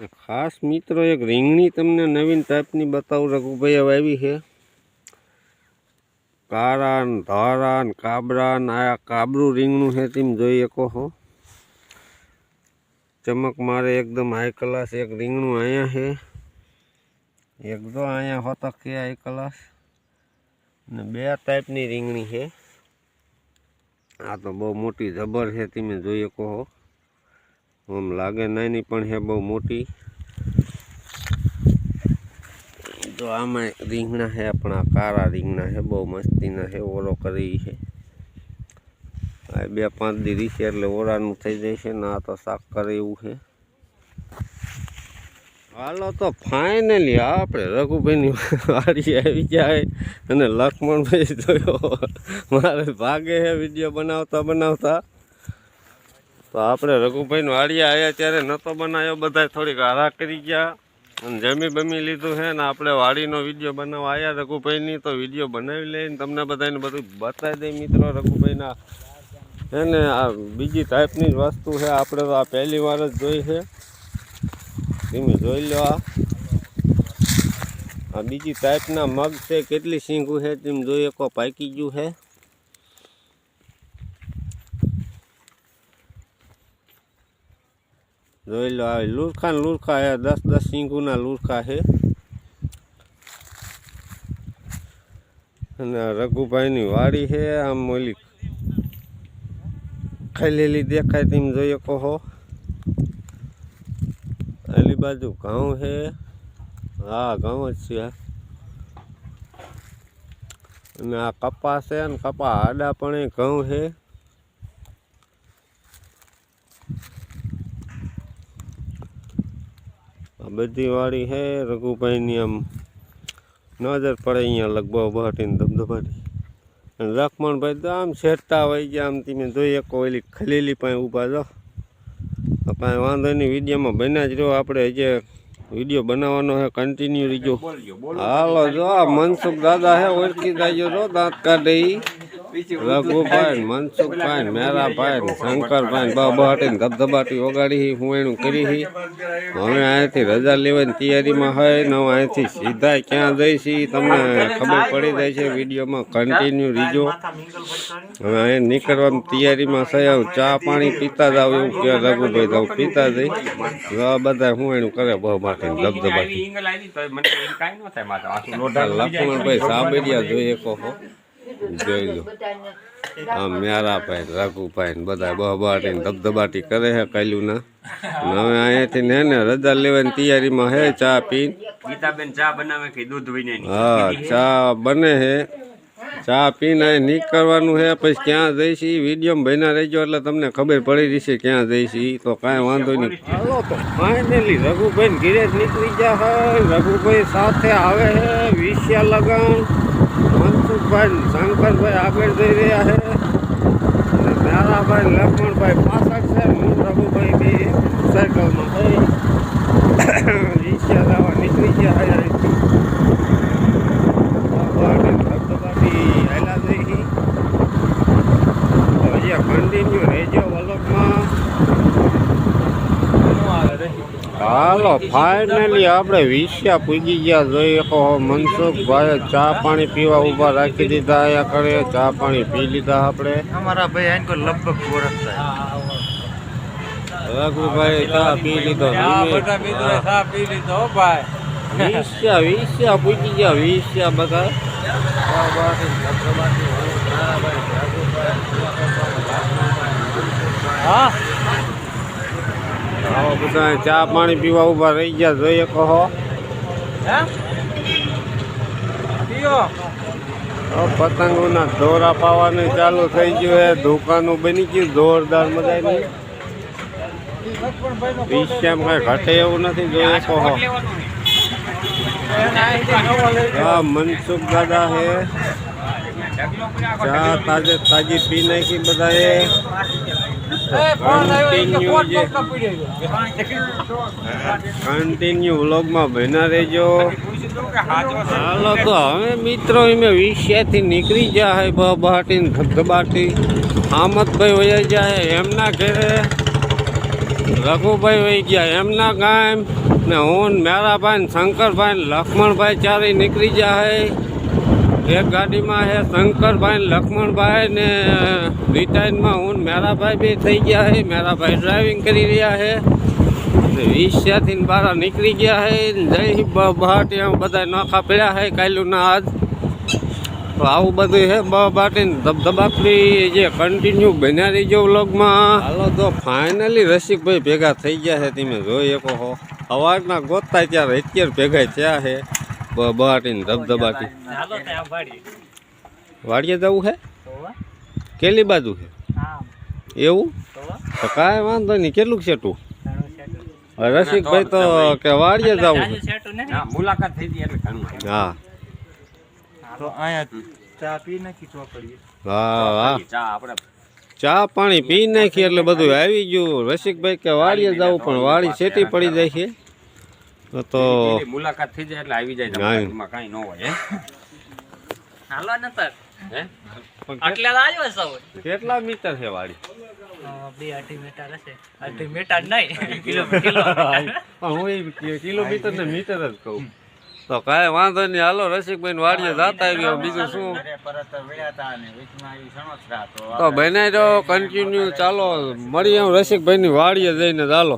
ખાસ મિત્રો એક રીંગણી તમને નવીન ટાઈપની બતાવું. રઘુભાઈ હવે આવી છે કારા ને ધારા ને કાબરા ને. આ કાબરું રીંગણું છે તેમ જોઈ શકો છો. ચમક મારે એકદમ હાઈ ક્લાસ એક રીંગણું અહીંયા છે. એક જો અહીંયા હોતક છે હાઈ ક્લાસ ને બે ટાઈપની રીંગણી છે. આ તો બહુ મોટી જબર છે તમે જોઈ શકો છો. આમ લાગે નાની પણ છે બહુ મોટી. જો આમાં રીંગણા છે પણ આ કારા રીંગણા છે બહુ મસ્તીના છે. ઓરો કરી છે આ 2-5 દી છે એટલે ઓરાનું થઈ જાય છે ને. આ તો શાક કરે એવું છે. હાલો તો ફાઇનલી આપણે રઘુભાઈની વાડી આવી જાય અને લક્ષ્મણભાઈ જોયો મારે ભાગે છે વિડીયો બનાવતા. તો આપણે રઘુભાઈનું વાડિયા આવ્યા ત્યારે નહોતો બનાવ્યો. બધા થોડીક આરા કરી ગયા અને જમી બમી લીધું છે ને. આપણે વાડીનો વિડીયો બનાવવા આવ્યા રઘુભાઈની તો વિડીયો બનાવી લઈને તમને બધાને બધું બતાવી દઈએ મિત્રો. રઘુભાઈના છે ને આ બીજી ટાઈપની જ વસ્તુ છે. આપણે તો આ પહેલી વાર જ જોઈ છે. તમે જોઈ લો આ બીજી ટાઈપના મગ છે. કેટલી સિંગું છે તમે જોઈ શકો. પાકી ગયું છે. જોઈ લો આ લુરખા ને લુરખા છે. 10-10 સિંગુના લુરખા છે. અને રઘુભાઈની વાડી છે. આમ ઓલી ખાઈલેલી દેખાય તમે જોઈ શકો છો. આલી બાજુ ઘઉં છે. હા ઘઉં જ છે. અને આ કપા છે ને કપા આડા પણ ઘઉં છે. આ બધી વાડી છે રઘુભાઈની. આમ નજર પડે અહીંયા લગભગ બહાટીને ધબધબાટી. અને લક્ષ્મણભાઈ તો આમ શેરતા હોય ગયા. આમ તમે જોઈ શકો ઓલી ખલેલી પાસે ઊભા જો. કાંઈ વાંધો નહીં વિડીયોમાં બન્યા જ રહ્યો. આપણે હજી વિડીયો બનાવવાનો છે કન્ટિન્યુ રીજો. હાલો જો આ મનસુખ દાદા છે ઓળખી જાય જો. દાંત કાઢે રઘુભાઈ મનસુખભાઈ મેરાભાઈ શંકરભાઈ બહાટીને ધબધબાટી વગાડી હું એનું કરી. હવે અહીંયાથી રજા લેવાની તૈયારીમાં હોય ને. હવે અહીંથી સીધા ક્યાં જઈશી તમને ખબર પડી જાય છે વિડીયોમાં કન્ટિન્યુ રીજો. હવે અહીંયા નીકળવાની તૈયારીમાં છે. ચા પાણી પીતા જાવ એવું કે રઘુભાઈ જાવ પીતા જઈ. બધા હું એનું કરે બહાટીને ધબધબાટી. લક્ષ્મણભાઈ સાબરિયા જોઈએ કહો જોઈ લો. આમ મેરાભાઈ રઘુભાઈ બધા બહાટીને ધબધબાટી કરે છે કાલ્યું ના. હવે અહીંયાથી ને રજા લેવાની તૈયારીમાં હે. ચા પી હા ચા બને છે. ચા પીને નીકળવાનું છે. પછી ક્યાં જઈશી વિડીયોમાં બન્યા રહેજો એટલે તમને ખબર પડી જશે ક્યાં જઈશી. તો કાંઈ વાંધો નહીં. હાલો તો ફાઇનલી રઘુભાઈ ઘીરે જ નીકળી ગયા હોય. રઘુભાઈ સાથે આવે છે વિશ્યા લગન. મનસુખભાઈ શંકરભાઈ આગળ જઈ રહ્યા છે. અને મેરાભાઈ લક્ષ્મણભાઈ પાછળ છે. હું રઘુભાઈ બી સાયકલમાં થઈ વિશ્યા જવા નીકળી ગયા છે. કન્ટિન્યુ રહેજો વલોકમાં. હાલો ફાઇનલી આપણે વિશ્યા પૂગી ગયા જોઈ શકો. મનસુખભાઈ ચા પાણી પીવા ઊભા રાખી દીધા. અહીંયા કરે ચા પાણી પી લીધા આપણે. અમારા ભાઈ આને કોઈ લગભગ વર્ષ થાય. રઘુભાઈ ચા પી લીધો. વિશ્યા પૂગી ગયા. વિશ્યા બધા બધા ચા પાણી પીવા ઊભા રહી ગયા જોઈએ કહો. પતંગોના દોરા પાવાનું ચાલુ થઈ ગયું છે. દુકાનો બની ગયું જોરદાર મજાની. વિશ્યામાં કઈ ઘટે એવું નથી જોઈએ કહો. હા મનસુખ દાદા હે. ચા તાજી પી નાખી બધાએ. કન્ટિન્યુ વ્લોગમાં બન્યા રહેજો. હાલો તો હવે મિત્રો અમે વિશ્યાથી નીકળી ગયા હે બહાટીને ધબધબાટી. આમદભાઈ વયા જાય એમના ઘરે. રઘુભાઈ વહી ગયા એમના ગામ ને હું મેરાભાઈ ને શંકરભાઈ ને લક્ષ્મણભાઈ ચારે નીકળી ગયા હે એક ગાડીમાં હે શંકરભાઈ ને લક્ષ્મણભાઈ ને રિટાયરમાં હું મેરાભાઈ બી થઈ ગયા હે મેરાભાઈ ડ્રાઇવિંગ કરી રહ્યા હે 20 થી 12 નીકળી ગયા હે જય બહાટી બધા નોખા પડ્યા હે કાયલું ના આજ તો આવું બધું હે બહાટી ધબધબાકડી જે કન્ટિન્યુ બન્યા રહીજો વ્લોગમાં હાલો તો ફાઇનલી રસિકભાઈ ભેગા થઈ ગયા છે તમે જોઈ શકો હો અવાજના ગોતતા ત્યારે અત્યારે ભેગા થયા છે બહાટીને ધબધબાટી વાડીએ જવું છે કેલી બાજુ છે એવું તો કાંઈ વાંધો નહીં કેટલું છેટું રસિકભાઈ તો કે વાડીએ જવું મુલાકાત થઈ ગઈ એટલે હા તો અહીંયા ચા પી નાખી ચોકડીએ હા હા ચા આપણે ચા પાણી પી નાખી એટલે બધું આવી ગયું રસિકભાઈ કે વાડીએ જવું પણ વાડી સેટી પડી જાય છે તો મુલાકાત થઈ જાય એટલે આવી જાય એમાં કાંઈ ન હોય હાલો નતર હે આટલા આવ્યો સૌ કેટલા મીટર છે વાડી 2-2.5 મીટર હશે 2.5 મીટર નહીં કિલોમીટર ને મીટર જ કહું તો કાંઈ વાંધો નહીં હાલો રસિકભાઈ ને વાડીએ જતા આવ્યો બીજું શું તો બનાવી દો કન્ટિન્યુ ચાલો મળીએ રસિકભાઈ ની વાડીએ જઈને ચાલો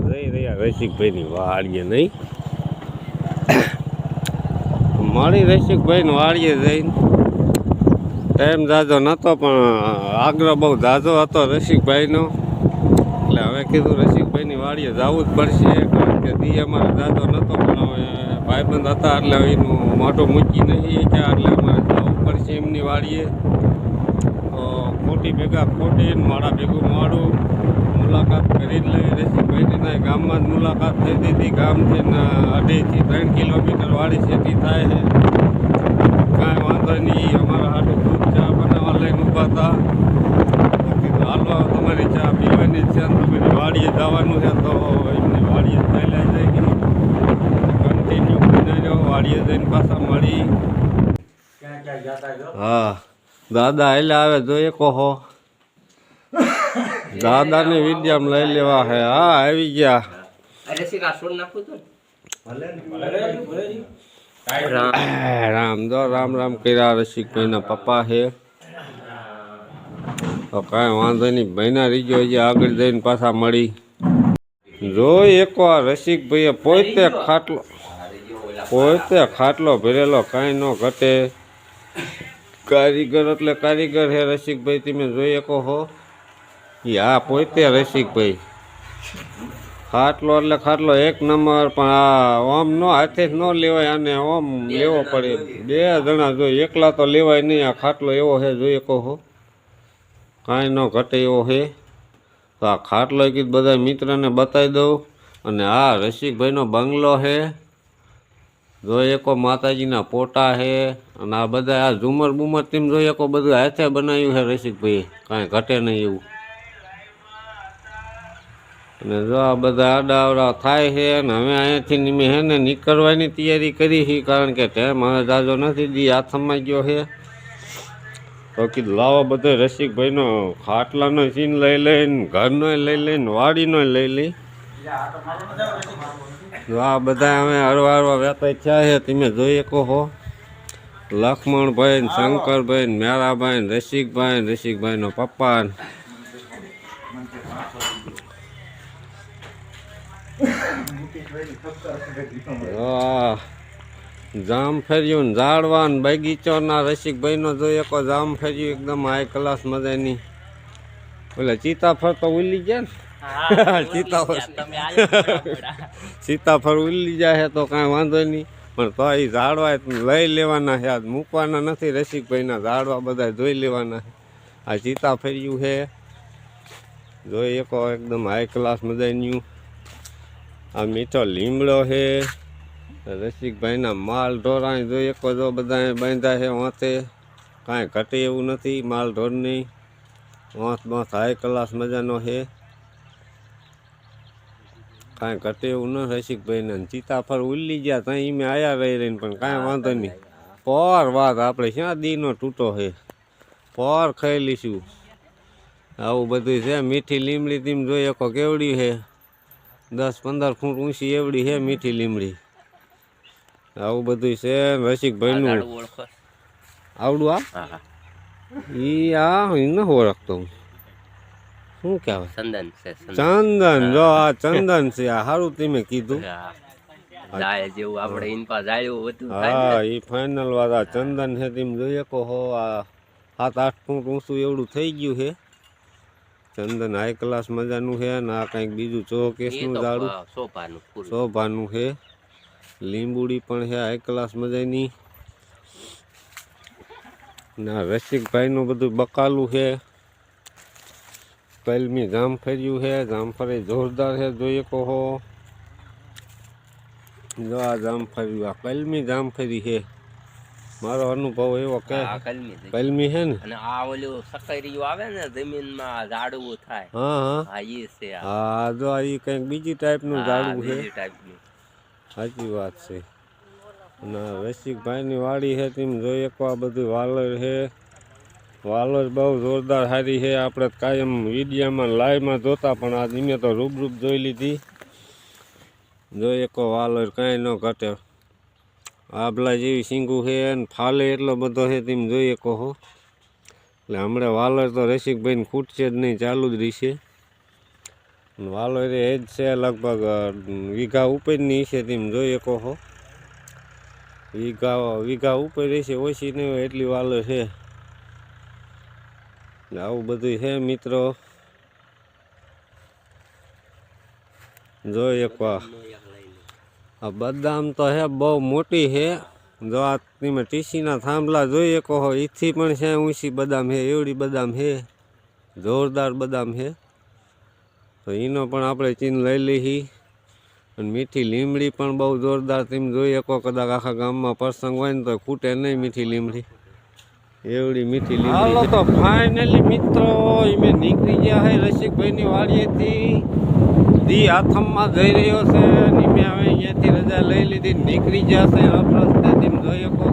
જઈ રહ્યા રસિકભાઈ ની વાડીએ નહીં મળી રસિકભાઈ ને વાડીએ જઈને ટાઈમ જાજો નહોતો પણ આગ્રહ બહુ જાજો હતો રસિકભાઈનો એટલે હવે કીધું રસિકભાઈની વાડીએ જવું જ પડશે કારણ કે દી અમારે જાજો નહોતો પણ હવે ભાઈબંધ હતા એટલે એનું મોઢું મૂકી નહીં કે એટલે અમારે જવું પડશે એમની વાડીએ તો ખોટી ભેગા ખોટી માળા ભેગું માળું મુલાકાત કરી જ લઈ રસિકભાઈની ગામમાં જ મુલાકાત થઈ હતી ગામથી 2.5 થી 3 કિલોમીટર વાડી સેટી થાય છે કાંઈ વાંધો નહીં અમારા હાટું દૂધ ચા બનાવવા લઈને ઊભા હતા હાલો તમારી ચા પીવાની છે તમારી વાડીએ જવાનું છે તો એમની વાડીએ ચાલ્યા જાય કન્ટિન્યુ બનાવ્યો વાડીએ જઈને પાછા મળી હા દાદા એટલે આવે જોઈએ કહો દાદાની વિદ્યામાં લઈ લેવા હે હા આવી ગયા રામ દો રામ રામ કર્યા રસિકભાઈના પપ્પા છે તો કાંઈ વાંધો નહીં ભાઈના રીજો હજી આગળ જઈને પાછા મળી જોઈ એકવાર રસિકભાઈએ પોતે ખાટલો ભરેલો કાંઈ ન ઘટે કારીગર એટલે કારીગર હે રસિકભાઈ તમે જોઈ શકો હો હા પોતે રસિકભાઈ ખાટલો એટલે ખાટલો એક નંબર પણ આ ઓમ નો હાથે જ ન લેવાય અને ઓમ લેવો પડે 2 જણા જોઈએ એકલા તો લેવાય નહીં આ ખાટલો એવો છે જોઈએ કહો કાંઈ ન ઘટે એવો છે તો આ ખાટલો કીધું બધા મિત્રને બતાવી દઉં અને આ રસિકભાઈનો બંગલો છે જોઈ શકો માતાજીના પોટા છે અને આ બધા આ ઝુમર બુમર તેમ જોઈ શકો બધું હાથે બનાવ્યું છે રસિકભાઈ કાંઈ ઘટે નહીં એવું અને જો આ બધા આડાવડા થાય છે ને હવે અહીંયાથી મેં હે ને નીકળવાની તૈયારી કરી છે કારણ કે ટાઈમ હવે જાજો નથી દી હાથમાં ગયો છે તો કીધું લાવો બધો રસિકભાઈનો ખાટલાનો સીન લઈ લઈને ઘરનો લઈ લઈને વાડીનો લઈ લઈ જો આ બધા અમે હરવા હરવા વેતા થયા છે તમે જોઈ શકો હો લક્ષ્મણભાઈ ને શંકરભાઈ ને મેરાભાઈ ને રસિકભાઈનો પપ્પા જામ ફેર્યું ને ઝાડવા ને બગીચોના રસિકભાઈનો જોઈએ કો જામ ફેર્યું એકદમ હાઈ ક્લાસ મજાની ઓલા સીતાફળ તો ઉલી ગયા ને સીતાફળ ઉલી જાય તો કાંઈ વાંધો નહીં પણ તો એ ઝાડવા લઈ લેવાના છે આજ મૂકવાના નથી રસિકભાઈના ઝાડવા બધા જોઈ લેવાના છે આ સીતાફળિયું છે જોઈ શકો એકદમ હાઈ ક્લાસ મજાનું આ મીઠો લીમડો છે રસિકભાઈના માલ ઢોરાણી જોઈ શકો જો બધા બાંધ્યા છે વાંતે કાંઈ ઘટે એવું નથી માલ ઢોરની વાંસ હાઈ ક્લાસ મજાનો છે કાંઈ ઘટે એવું ન રસિકભાઈને સીતાફળ ઉલ્લી ગયા ત્યાં મેં આવ્યા રહી રહીને પણ કાંઈ વાંધો નહીં પર વાત આપણે ક્યાં દીનો તૂટો છે પર ખાઈ લઈશું આવું બધું છે. મીઠી લીમડી તમે જોઈ શકો કેવડી છે, 10-15 ફૂટ ઊંચી એવડી છે મીઠી લીમડી. આવું બધું છે રસિકભાઈનું. આવડું આ ન ઓળખતો હું. શું કહેવાય? ચંદન છે. ચંદન. જો આ ચંદન છે. આ સારું તમે કીધું. જાય જેવું આપણે ઇનપા જાયું બધું. હા, એ ફાઇનલ વાત. આ ચંદન છે તમે જોઈ શકો હો. આ 7-8 ફૂટ ઊંચું એવડું થઈ ગયું છે. ચંદન હાઈ ક્લાસ મજાનું છે. ને આ કંઈક બીજું ચોકેસનું ઝાડું શોભાનું છે. લીંબુડી પણ છે હાઈ ક્લાસ મજાની. ના રસિકભાઈનું બધું બકાલું છે. કલમી જામફળિયું છે. જામફળી જોરદાર છે, જોઈ શકો હો. જો આ જામફળિયું, આ કલમી જામફળી છે. મારો અનુભવ એવો કે કલમી છે ને. અને આ ઓલું સકરિયું આવે ને જમીનમાં ઝાડવું થાય. હા એ છે. હા, જો આ કંઈક બીજી ટાઈપનું ઝાડવું છે. સાચી વાત છે. અને રસિકભાઈની વાડી છે તમે જોઈ શકો. આ બધું વાલર છે. વાલર બહુ જોરદાર સારી છે. આપણે કાયમ વિડીયામાં લાઈવમાં જોતા, પણ આ ધીમે તો રૂબરૂપ જોઈ લીધી. જોઈ શકો વાલર કાંઈ ન ઘટે. આભલા જેવી સિંગું છે અને ફાલે એટલો બધો છે તમે જોઈ શકો હો. એટલે હમણાં વાલર તો રસિકભાઈને ખૂટશે જ નહીં, ચાલુ જ રહેશે. વાલર એ જ છે લગભગ વીઘા ઉપરની છે તમે જોઈ શકો હો. વીઘા ઉપર રહેશે, ઓછી નહીં હોય એટલી વાલર છે. આવું બધું છે મિત્રો. જોઈ શકો આ બદામ તો હે બહુ મોટી છે. જો આ તમે ટીસીના થાંભલા જોઈ શકો હો. એથી પણ છે ઊંચી બદામ છે, એવડી બદામ છે. જોરદાર બદામ છે. તો એનો પણ આપણે ચીન લઈ લઈએ. અને મીઠી લીમડી પણ બહુ જોરદાર તમે જોઈ શકો. કદાચ આખા ગામમાં પ્રસંગ હોય ને તો ખૂટે નહીં મીઠી લીમડી. એવડી મીઠી લીમડી. હાલો તો ફાઇનલી મિત્રો અમે નીકળી ગયા છે રસિકભાઈની વાડીએથી. દી આથમમાં જઈ રહ્યો છે. મેં હવે અહીંયાથી રજા લઈ લીધી, નીકળી ગયા છે રસ્તે તમે જોઈ શકો.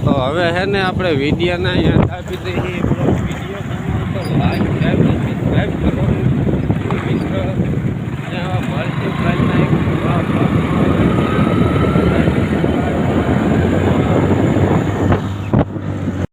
તો હવે છે ને આપણે વિડીયોને અહીંયા આપી દઈએ. વિડીયો ગમ્યો તો લાઈક, સબસ્ક્રાઈબ કરવાનું